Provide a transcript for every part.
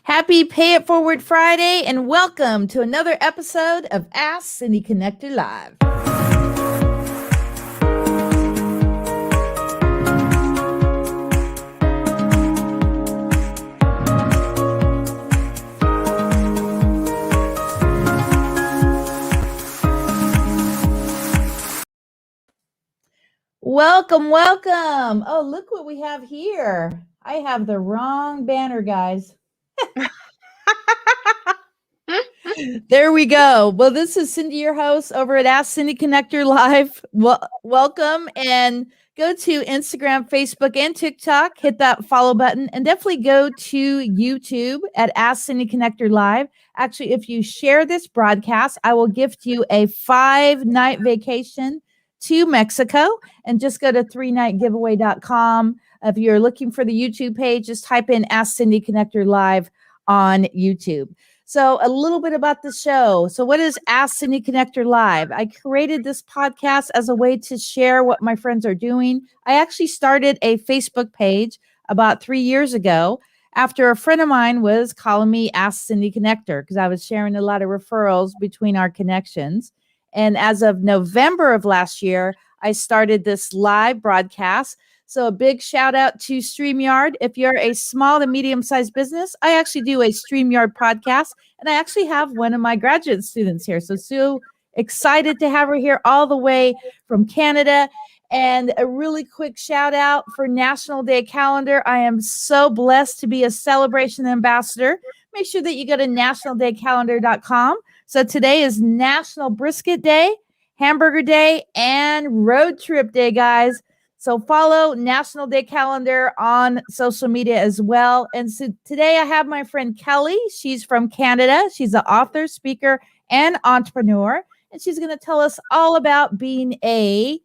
Happy Pay It Forward Friday, and welcome to another episode of Ask Cindy Connector Live. Welcome, welcome. Oh, look what we have here. I have the wrong banner, guys. There we go. Well, this is Cindy, your host over at Ask Cindy Connector Live. Welcome, and go to Instagram, Facebook, and TikTok. Hit that follow button, and definitely go to YouTube at Ask Cindy Connector Live. Actually, if you share this broadcast, I will gift you a 5-night vacation to Mexico, and just go to 3nightgiveaway.com. If you're looking for the YouTube page, just type in Ask Cindy Connector Live on YouTube. So a little bit about the show. So what is Ask Cindy Connector Live? I created this podcast as a way to share what my friends are doing. I actually started a Facebook page about 3 years ago after a friend of mine was calling me Ask Cindy Connector because I was sharing a lot of referrals between our connections. And as of November of last year, I started this live broadcast. So a big shout out to StreamYard. If you're a small to medium-sized business, I actually do a StreamYard podcast, and I actually have one of my graduate students here. So excited to have her here all the way from Canada. And a really quick shout out for National Day Calendar. I am so blessed to be a celebration ambassador. Make sure that you go to nationaldaycalendar.com. So today is National Brisket Day, Hamburger Day, and Road Trip Day, guys. So follow National Day Calendar on social media as well. And so today I have my friend Kelly. She's from Canada. She's an author, speaker, and entrepreneur. And she's going to tell us all about being a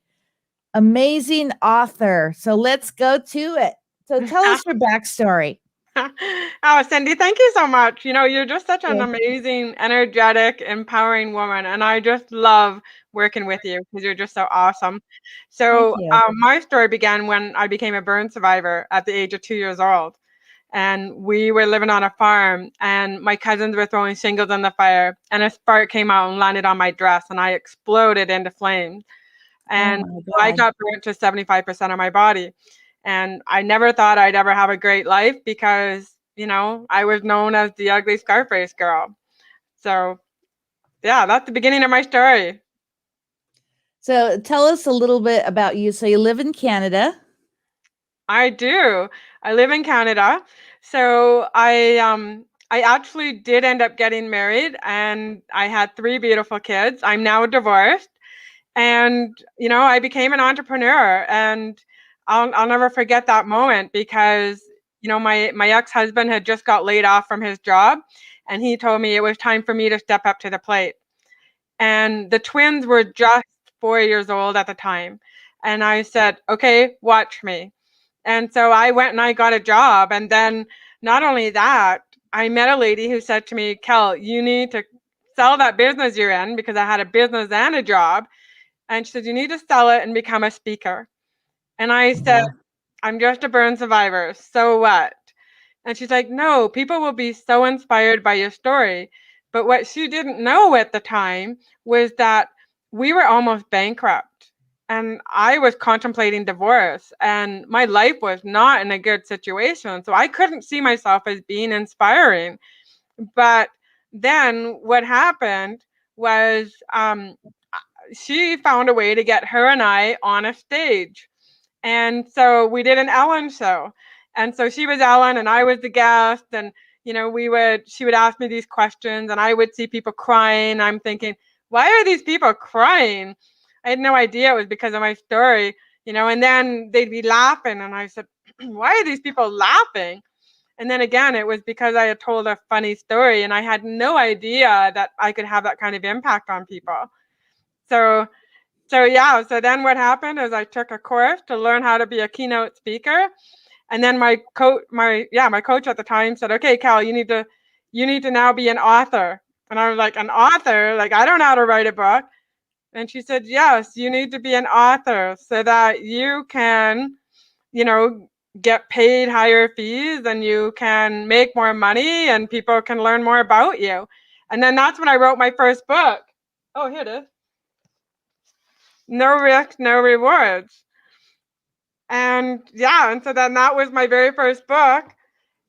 amazing author. So let's go to it. So tell us your backstory. Oh, Cindy, thank you so much. You're just such an amazing, energetic, empowering woman, and I just love working with you because you're just so awesome. So, my story began when I became a burn survivor at the age of 2 years old, and we were living on a farm, and my cousins were throwing shingles in the fire, and a spark came out and landed on my dress, and I exploded into flames, and I got burnt to 75% of my body. And I never thought I'd ever have a great life because, I was known as the ugly Scarface girl. So, yeah, that's the beginning of my story. So tell us a little bit about you. So you live in Canada. I do. I live in Canada. So I actually did end up getting married, and I had 3 beautiful kids. I'm now divorced, and I became an entrepreneur, and I'll never forget that moment because my ex-husband had just got laid off from his job, and he told me it was time for me to step up to the plate. And the twins were just 4 years old at the time. And I said, "Okay, watch me." And so I went and I got a job, and then not only that, I met a lady who said to me, "Kel, you need to sell that business you're in," because I had a business and a job. And she said, "You need to sell it and become a speaker." And I said, "I'm just a burn survivor. So what?" And she's like, "No, people will be so inspired by your story." But what she didn't know at the time was that we were almost bankrupt, and I was contemplating divorce, and my life was not in a good situation. So I couldn't see myself as being inspiring. But then what happened was she found a way to get her and I on a stage. And so we did an Ellen show. And so she was Ellen and I was the guest. And, she would ask me these questions and I would see people crying. I'm thinking, why are these people crying? I had no idea it was because of my story, and then they'd be laughing. And I said, why are these people laughing? And then again, it was because I had told a funny story and I had no idea that I could have that kind of impact on people. So then what happened is I took a course to learn how to be a keynote speaker. And then my coach at the time said, "Okay, Cal, you need to now be an author." And I was like, "An author? Like, I don't know how to write a book." And she said, "Yes, you need to be an author so that you can, get paid higher fees and you can make more money and people can learn more about you. And then that's when I wrote my first book. Oh, here it is. No risk, no rewards. And yeah, and so then that was my very first book.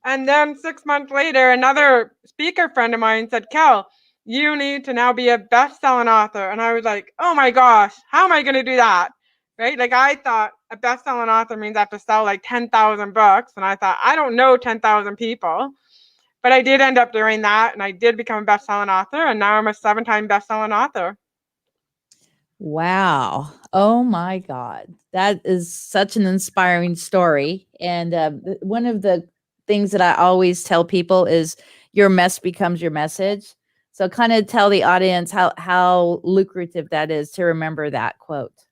And then 6 months later, another speaker friend of mine said, Kel, you need to now be a best-selling author. And I was like, oh my gosh, how am I going to do that? Right? Like I thought a best-selling author means I have to sell like 10,000 books. And I thought, I don't know 10,000 people. But I did end up doing that. And I did become a best-selling author. And now I'm a 7-time best-selling author. Wow. Oh my God. That is such an inspiring story. And one of the things that I always tell people is your mess becomes your message. So kind of tell the audience how lucrative that is to remember that quote.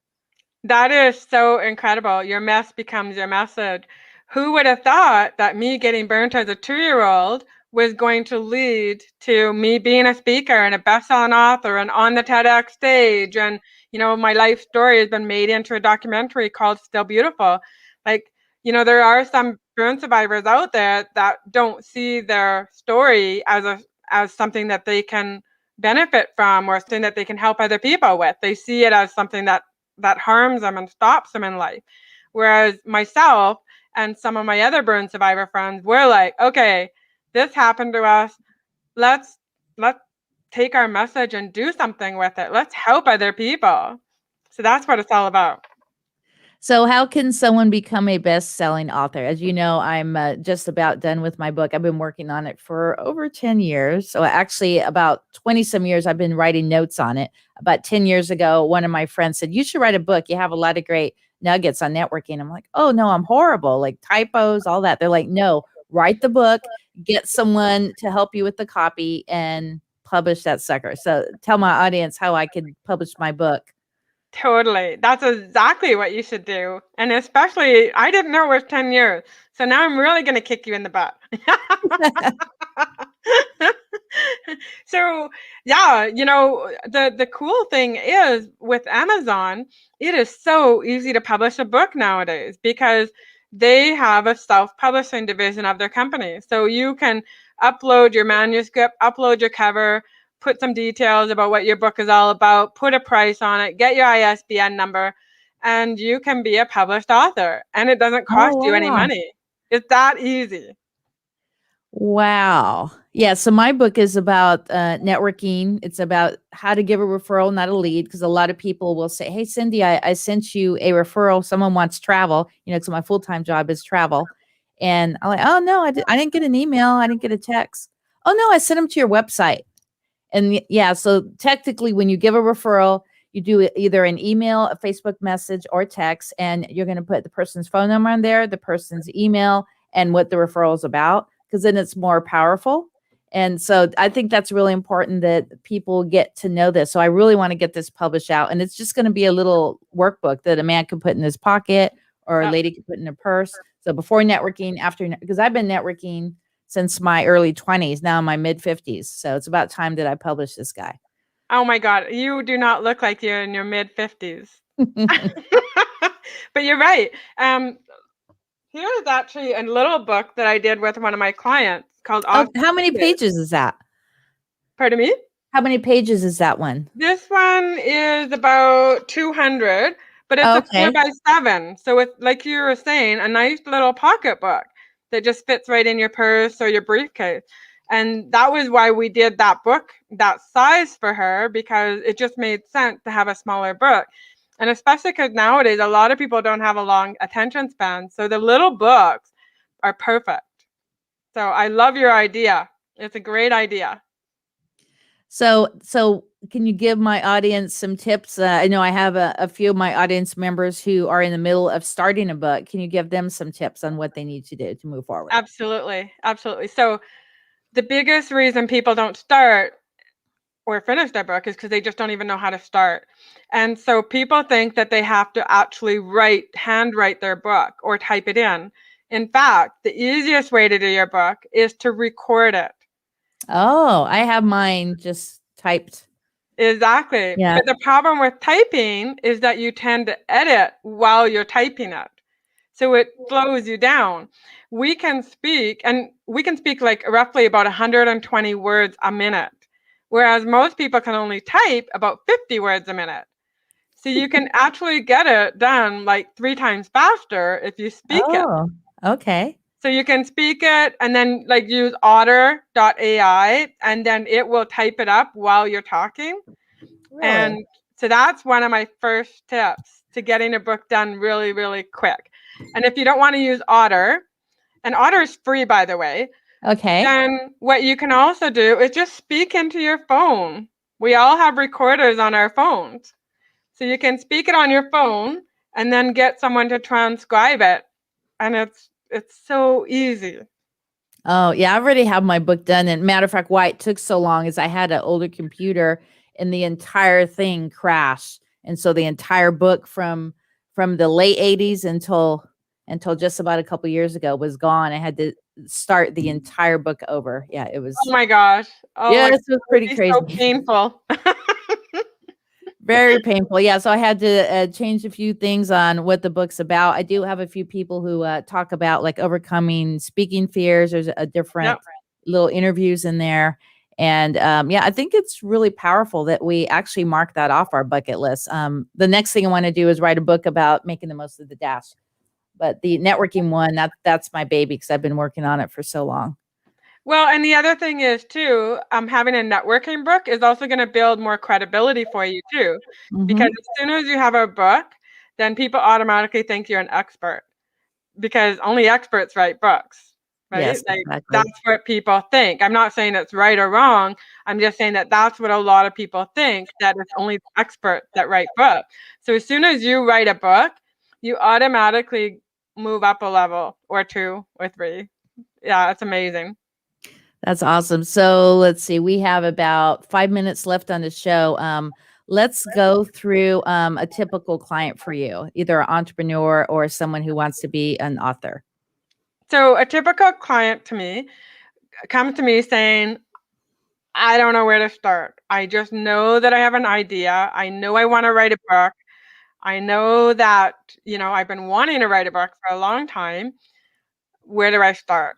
That is so incredible. Your mess becomes your message. Who would have thought that me getting burnt as a 2-year-old was going to lead to me being a speaker and a best-selling author and on the TEDx stage? And, my life story has been made into a documentary called Still Beautiful. Like, there are some burn survivors out there that don't see their story as something that they can benefit from or something that they can help other people with. They see it as something that harms them and stops them in life. Whereas myself and some of my other burn survivor friends, we're like, okay, this happened to us. Let's take our message and do something with it. Let's help other people. So that's what it's all about. So, how can someone become a best-selling author? As you know, I'm just about done with my book. I've been working on it for over 10 years. So, actually, about 20 some years, I've been writing notes on it. About 10 years ago, one of my friends said, you should write a book. You have a lot of great nuggets on networking. I'm like, oh, no, I'm horrible. Like typos, all that. They're like, no, write the book, get someone to help you with the copy, and publish that sucker. So, tell my audience how I could publish my book. Totally. That's exactly what you should do. And especially, I didn't know it was 10 years. So now I'm really going to kick you in the butt. So, yeah, the cool thing is with Amazon, it is so easy to publish a book nowadays because they have a self-publishing division of their company. So you can upload your manuscript, upload your cover, put some details about what your book is all about, put a price on it, get your ISBN number, and you can be a published author. And it doesn't cost Oh, you any wow. money. It's that easy. Wow. Yeah. So my book is about networking. It's about how to give a referral, not a lead, because a lot of people will say, hey, Cindy, I sent you a referral. Someone wants travel, because my full time job is travel. And I'm like, oh, no, I didn't get an email. I didn't get a text. Oh, no, I sent them to your website. And yeah, so technically, when you give a referral, you do either an email, a Facebook message, or text, and you're going to put the person's phone number on there, the person's email, and what the referral is about, because then it's more powerful. And so I think that's really important that people get to know this. So I really want to get this published out. And it's just going to be a little workbook that a man can put in his pocket or a Uh, lady can put in her purse. So before networking, after, because I've been networking since my early 20s, now in my mid 50s. So it's about time that I publish this guy. oh my God, you do not look like you're in your mid 50s. But you're right. Here is actually a little book that I did with one of my clients called Oh, Awesome. how many pages is that? Pardon me? How many pages is that one? This one is about 200, but it's Oh, a 4 okay. by 7. So it's like you were saying, a nice little pocketbook that just fits right in your purse or your briefcase. And that was why we did that book, that size for her, because it just made sense to have a smaller book. And especially because nowadays a lot of people don't have a long attention span. So the little books are perfect. So I love your idea. It's a great idea. So can you give my audience some tips? I know I have a few of my audience members who are in the middle of starting a book. Can you give them some tips on what they need to do to move forward? Absolutely. Absolutely. So the biggest reason people don't start or finish their book is because they just don't even know how to start. And so people think that they have to actually handwrite their book or type it in. In fact, the easiest way to do your book is to record it. Oh, I have mine just typed. Exactly. Yeah. But the problem with typing is that you tend to edit while you're typing it. So it slows you down. We can speak like roughly about 120 words a minute, whereas most people can only type about 50 words a minute. So you can actually get it done like 3 times faster if you speak it. Oh, okay. So you can speak it and then like use otter.ai and then it will type it up while you're talking. Really? And so that's one of my first tips to getting a book done really, really quick. And if you don't want to use Otter, and Otter is free, by the way, Okay. then what you can also do is just speak into your phone. We all have recorders on our phones. So you can speak it on your phone and then get someone to transcribe it. And it's so easy. Oh, yeah, I already have my book done. And matter of fact, why it took so long is I had an older computer and the entire thing crashed. And so the entire book from the late 80s until just about a couple years ago was gone. I had to start the entire book over. Yeah, it was Oh my gosh. Oh yeah, my, this it was would pretty be so crazy. painful. Very painful. Yeah. So I had to change a few things on what the book's about. I do have a few people who talk about like overcoming speaking fears. There's a different Yep. little interviews in there. And yeah, I think it's really powerful that we actually mark that off our bucket list. The next thing I want to do is write a book about making the most of the dash. But the networking one, that's my baby because I've been working on it for so long. Well, and the other thing is too, having a networking book is also going to build more credibility for you too, because Hmm. as soon as you have a book, then people automatically think you're an expert because only experts write books, right? Yes, Like that's exactly. what people think. I'm not saying it's right or wrong. I'm just saying that that's what a lot of people think, that it's only experts that write books. So as soon as you write a book, you automatically move up a level or two or three. Yeah, it's amazing. That's awesome. So let's see. We have about 5 minutes left on the show. Let's go through a typical client for you, either an entrepreneur or someone who wants to be an author. So a typical client to me comes to me saying, I don't know where to start. I just know that I have an idea. I know I want to write a book. I know that, I've been wanting to write a book for a long time. Where do I start?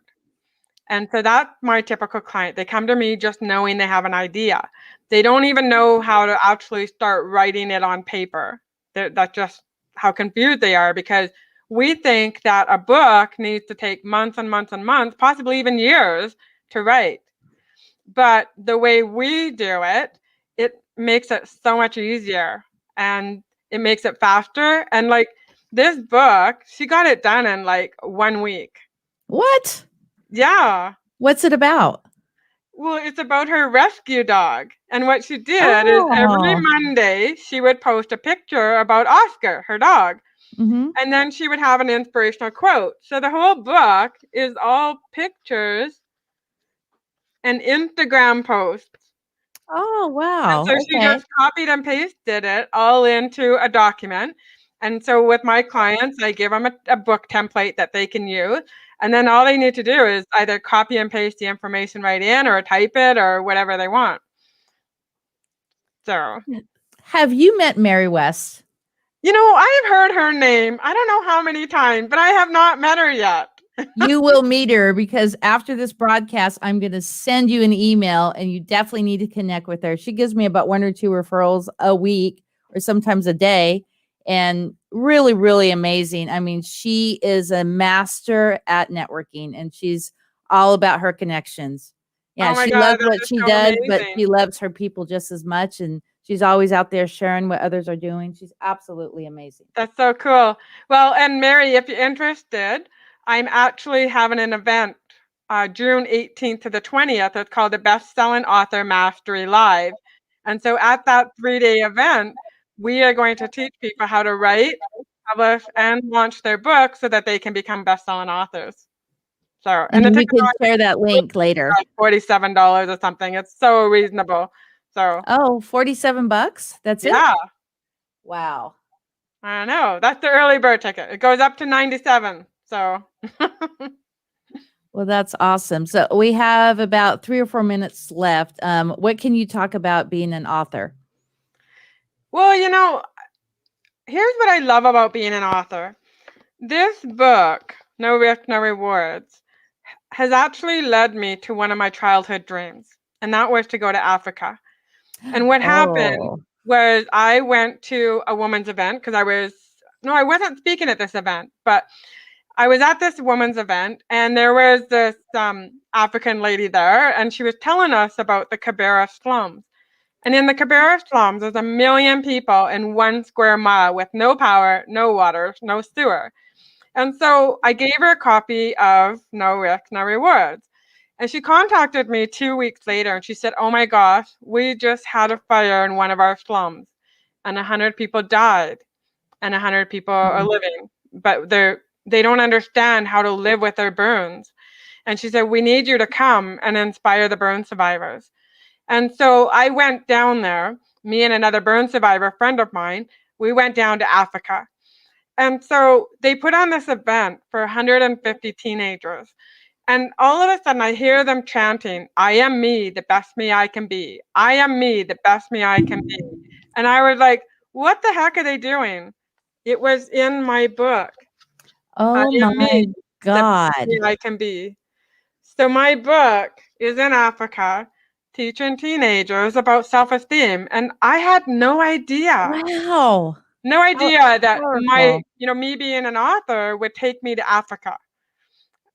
And so that's my typical client. They come to me just knowing they have an idea. They don't even know how to actually start writing it on paper. That's just how confused they are because we think that a book needs to take months and months and months, possibly even years to write. But the way we do it, it makes it so much easier and it makes it faster. And like this book, she got it done in like 1 week. What? Yeah. What's it about? Well, it's about her rescue dog. And what she did is every Oh, Monday she would post a picture about Oscar, her dog. hmm. And then she would have an inspirational quote. So the whole book is all pictures and Instagram posts. Oh, And wow. so she Okay. just copied and pasted it all into a document. And so with my clients, I give them a book template that they can use. And then all they need to do is either copy and paste the information right in or type it or whatever they want. So, Have you met Mary West? I've heard her name. I don't know how many times, but I have not met her yet. You will meet her because after this broadcast, I'm going to send you an email and you definitely need to connect with her. She gives me about one or two referrals a week or sometimes a day and really, really amazing. I mean, she is a master at networking and she's all about her connections. Yeah, Oh my she God, loves that what is she so does, but amazing. she loves her people just as much. And she's always out there sharing what others are doing. She's absolutely amazing. That's so cool. Well, and Mary, if you're interested, I'm actually having an event June 18th to the 20th. It's called the Best Selling Author Mastery Live. And so at that 3-day event, we are going to teach people how to write, publish, and launch their books so that they can become best-selling authors. So, And and the then you tickets can are share that link later. like $47 or something. It's so reasonable. So, Oh, 47 bucks? That's it? yeah, Wow. I know. That's the early bird ticket. It goes up to 97. So, Well, that's awesome. So we have about 3 or 4 minutes left. What can you talk about being an author? well, here's what I love about being an author. This book, No Risk, No Rewards, has actually led me to one of my childhood dreams, and that was to go to Africa. And what happened Oh. was I went to a woman's event because I wasn't speaking at this event, but I was at this woman's event, and there was this African lady there, and she was telling us about the Kibera slums. And in the Kibera slums, there's 1 million people in 1 square mile with no power, no water, no sewer. And so I gave her a copy of No Risk, No Rewards. And she contacted me 2 weeks later and she said, "Oh my gosh, we just had a fire in one of our slums and 100 people died and 100 people are Mm. living, but they don't understand how to live with their burns." And she said, "We need you to come and inspire the burn survivors." And so I went down there, me and another burn survivor friend of mine, we went down to Africa. And so they put on this event for 150 teenagers. And all of a sudden, I hear them chanting, "I am me, the best me I can be. I am me, the best me I can be." And I was like, what the heck are they doing? It was in my book. I Oh am me, my the best me God. I can be. So my book is in Africa, teaching teenagers about self-esteem. And I had no idea. Wow. No How idea that powerful. me being an author would take me to Africa.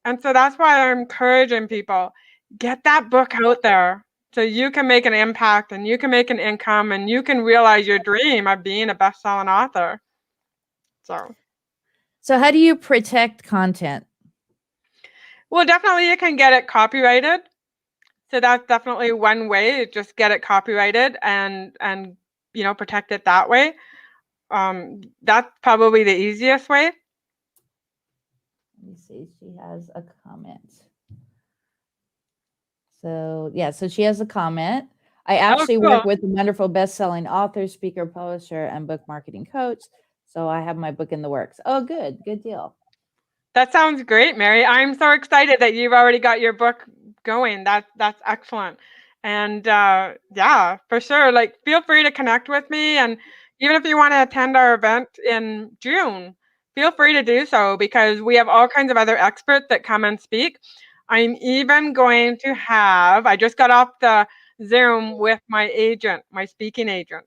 And so that's why I'm encouraging people, get that book out there so you can make an impact and you can make an income and you can realize your dream of being a best-selling author. So, So how do you protect content? well, definitely you can get it copyrighted. So that's definitely one way, just get it copyrighted and protect it that way. That's probably the easiest way. Let me see. She has a comment. So, yeah, so she has a comment. I Oh, actually work cool. with a wonderful best-selling author, speaker, publisher, and book marketing coach. So I have my book in the works. Oh, good. Good deal. That sounds great, Mary. I'm so excited that you've already got your book going. That's excellent. And yeah, for sure. Like, feel free to connect with me, and even if you want to attend our event in June, feel free to do so because we have all kinds of other experts that come and speak. I'm even going to have. I just got off the Zoom with my agent, my speaking agent.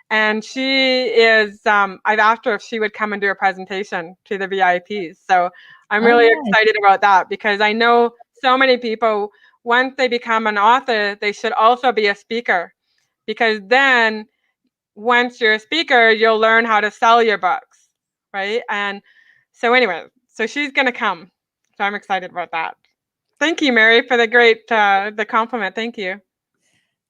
And she is, I've asked her if she would come and do a presentation to the VIPs. So I'm Oh, really nice. excited about that because I know so many people, once they become an author, they should also be a speaker because then once you're a speaker, you'll learn how to sell your books, right? And so anyway, so she's going to come. So I'm excited about that. Thank you, Mary, for the compliment. Thank you.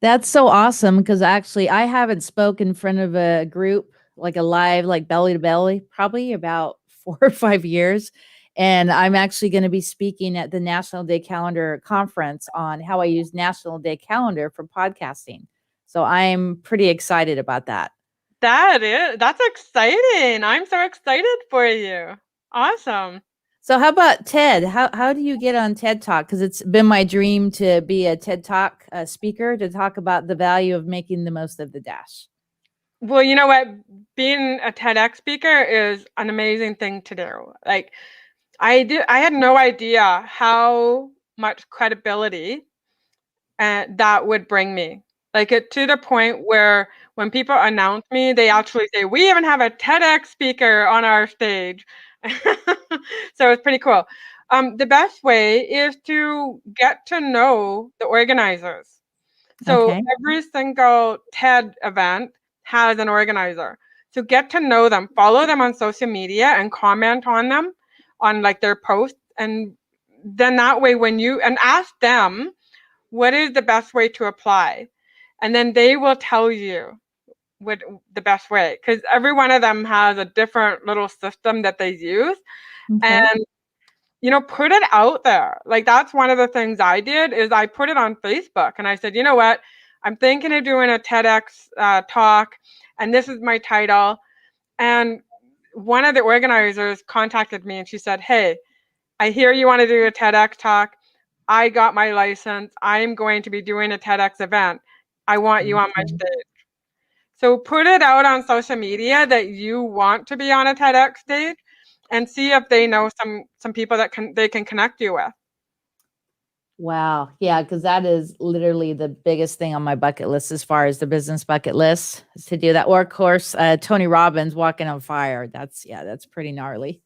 That's so awesome because actually I haven't spoken in front of a group like a live, like belly to belly, probably about 4 or 5 years. And I'm actually going to be speaking at the National Day Calendar Conference on how I use National Day Calendar for podcasting. So I'm pretty excited about that. That's exciting. I'm so excited for you. Awesome. So how about TED? How do you get on TED Talk? Because it's been my dream to be a TED Talk speaker to talk about the value of making the most of the dash. Well, you know what? Being a TEDx speaker is an amazing thing to do. Like I had no idea how much credibility that would bring me. Like it to the point where when people announce me, they actually say, "We even have a TEDx speaker on our stage." So it's pretty cool. The best way is to get to know the organizers. So Okay. every single TED event has an organizer. So get to know them, follow them on social media and comment on them on like their posts. And then that way when you and ask them what is the best way to apply. And then they will tell you what the best way. Because every one of them has a different little system that they use. Okay. And put it out there. Like that's one of the things I did is I put it on Facebook and I said, you know what? I'm thinking of doing a TEDx talk, and this is my title. And one of the organizers contacted me and she said, "Hey, I hear you want to do a TEDx talk. I got my license. I am going to be doing a TEDx event. I want you on my Okay. stage." So put it out on social media that you want to be on a TEDx stage. and see if they know some people that they can connect you with. Wow. Yeah, because that is literally the biggest thing on my bucket list as far as the business bucket list is to do that. Or of course, Tony Robbins walking on fire. That's pretty gnarly.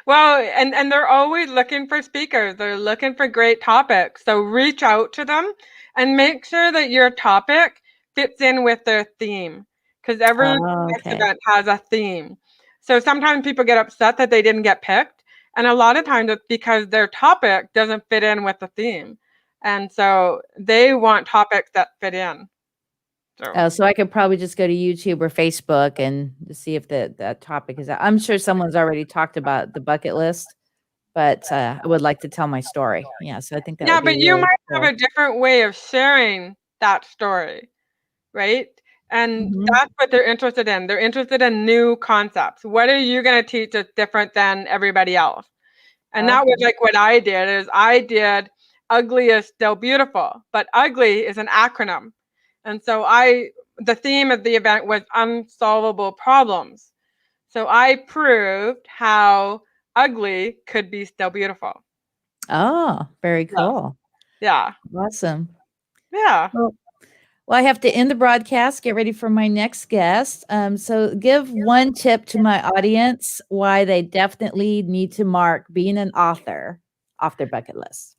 Well, and they're always looking for speakers. They're looking for great topics. So reach out to them and make sure that your topic fits in with their theme, because every Oh, next okay. event has a theme. So sometimes people get upset that they didn't get picked, and a lot of times it's because their topic doesn't fit in with the theme. And so they want topics that fit in. So So I could probably just go to YouTube or Facebook and just see if that topic is out. I'm sure someone's already talked about the bucket list, but I would like to tell my story. Yeah, so I think that yeah, would be but you really might have cool. a different way of sharing that story, right? And Mhm. that's what they're interested in. They're interested in new concepts. What are you going to teach that's different than everybody else? And that was Okay. like what I did is I did ugly is still beautiful, but ugly is an acronym. And so the theme of the event was unsolvable problems. So I proved how ugly could be still beautiful. Oh, very Yeah. cool. Yeah. Awesome. Yeah. Well, I have to end the broadcast, get ready for my next guest. So give one tip to my audience why they definitely need to mark being an author off their bucket list.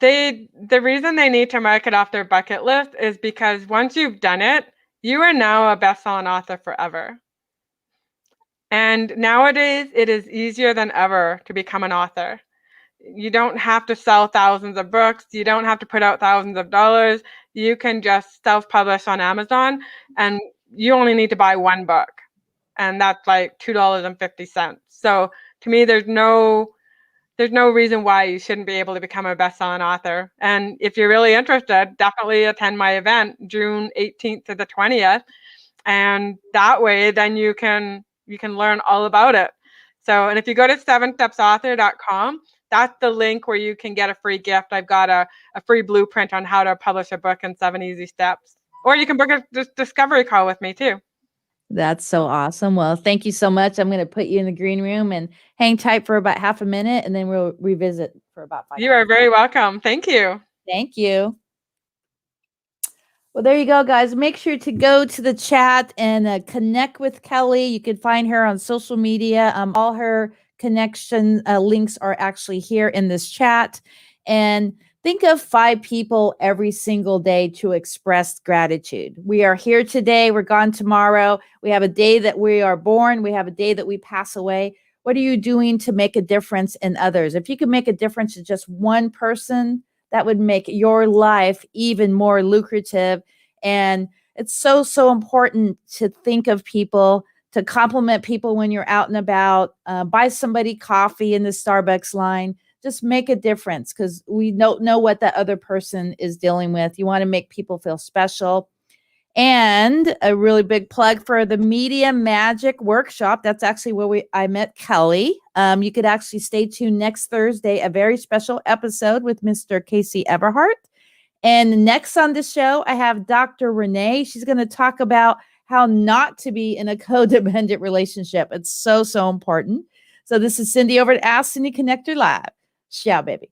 The reason they need to mark it off their bucket list is because once you've done it, you are now a best-selling author forever. And nowadays, it is easier than ever to become an author. You don't have to sell thousands of books. You don't have to put out thousands of dollars. You can just self-publish on Amazon, and you only need to buy one book, and that's like $2.50. So to me, there's no reason why you shouldn't be able to become a best-selling author. And if you're really interested, definitely attend my event June 18th to the 20th, and that way then you can learn all about it. So, and if you go to 7stepsauthor.com, that's the link where you can get a free gift. I've got a free blueprint on how to publish a book in 7 easy steps. Or you can book a discovery call with me too. That's so awesome. Well, thank you so much. I'm going to put you in the green room and hang tight for about half a minute, and then we'll revisit for about 5 You are minutes. very welcome. Thank you. Thank you. Well, there you go, guys. Make sure to go to the chat and connect with Kelly. You can find her on social media. All her connection links are actually here in this chat. And think of 5 people every single day to express gratitude. We are here today. We're gone tomorrow. We have a day that we are born. We have a day that we pass away. What are you doing to make a difference in others? If you could make a difference in just one person, that would make your life even more lucrative. And it's so, so important to think of people, to compliment people when you're out and about, buy somebody coffee in the Starbucks line. Just make a difference because we don't know what that other person is dealing with. You want to make people feel special. And a really big plug for the Media Magic Workshop. That's actually where I met Kelly. You could actually stay tuned next Thursday, a very special episode with Mr. Casey Everhart. And next on the show, I have Dr. Renee. She's going to talk about how not to be in a codependent relationship. It's so, so important. So this is Cindy over at Ask Cindy Connector Live. Ciao, baby.